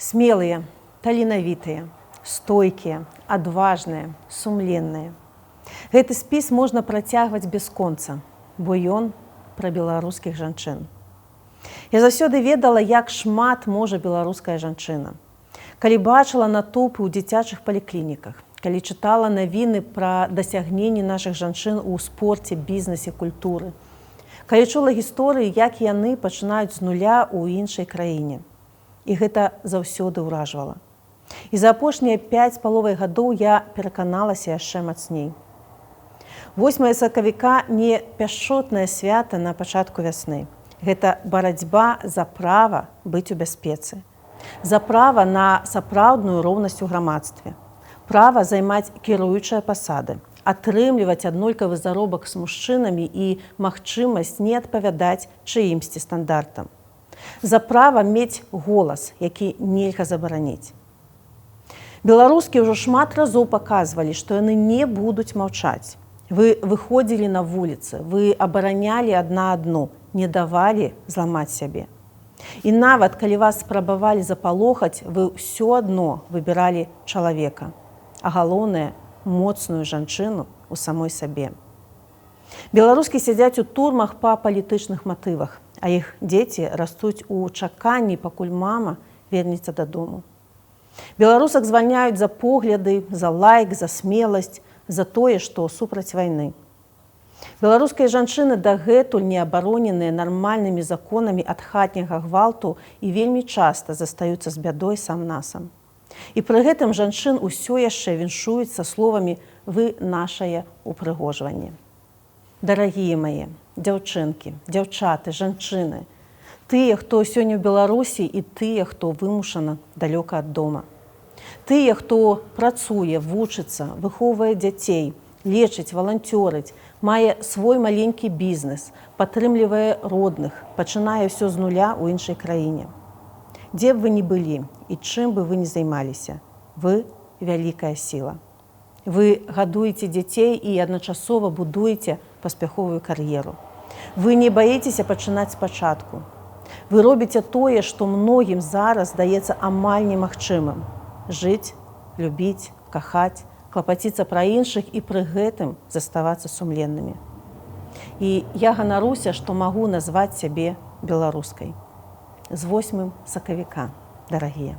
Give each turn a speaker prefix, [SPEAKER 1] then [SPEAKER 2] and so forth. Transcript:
[SPEAKER 1] Смелые, таленавітыя, стойкія, адважныя, сумленныя. Гэты спіс можна працягваць бясконца, бо ён пра беларускіх жанчын. Я заўсёды ведала, як шмат можа беларуская жанчына. Калі бачыла натоўпы ў дзіцячых паліклініках, калі чытала навіны пра дасягненні нашых жанчын у спорце, бізнесе, культуры, калі чула гісторыі, як яны пачынаюць з нуля ў іншай краіне. І гэта заўсёды ўражвала. І за апошнія 5,5 гадоў я пераканалася яшчэ мацней. 8 сакавіка не пяшчотнае свята на пачатку вясны. Гэта барацьба за права быць у бяспецы. За права на сапраўдную роўнасць у грамадстве. Права займаць кіруючыя пасады, атрымліваць аднолькавы заробак з мужчынамі і магчымасць не адпавядаць чыімсьці стандартам. За права мець голас, які нельга забараніць. Беларускі ўжо шмат разоў паказвалі, што яны не будуць маўчаць. Вы выходзілі на вуліцы, вы абаранялі адна адну, не давалі зламаць сябе. І нават, калі вас спрабавалі запалохаць, вы ўсё адно выбіралі чалавека, а галоўнае – моцную жанчыну ў самой сабе. Беларускі сядзяць у турмах па палітычных матывах, а іх дзеці растуць у чаканні, пакуль мама вернецца дадому. Беларусак звальняюць за погляды, за лайк, за смеласць, за тое, што супраць вайны. Беларускія жанчыны дагэтуль не абароненыя нармальнымі законамі ад хатняга гвалту і вельмі часта застаюцца з бядой сам-насам. І пры гэтым жанчын усё яшчэ віншуюць са словамі «вы нашае упрыгожванне». Дарагія мае, дзяўчынкі, дзяўчаты, жанчыны, тыя, хто сёння ў Беларусі і тыя, хто вымушана далёка ад дома. Тыя, хто працуе, вучыцца, выхоўвае дзяцей, лечыць, валанцёрыць, мае свой маленькі бізнес, падтрымлівае родных, пачынае ўсё з нуля ў іншай краіне. Дзе б вы ні былі і чым бы вы ні займаліся, вы вялікая сіла. Вы гадуеце дзяцей і адначасова будуеце паспяховую кар'еру. Вы не баіцеся пачынаць спачатку. Вы робіце тое, што многім зараз здаецца амаль немагчымым. Жыць, любіць, кахаць, клапаціцца пра іншых і пры гэтым заставацца сумленнымі. І я ганаруся, што магу назваць сябе беларускай. З 8 сакавіка, дарагія.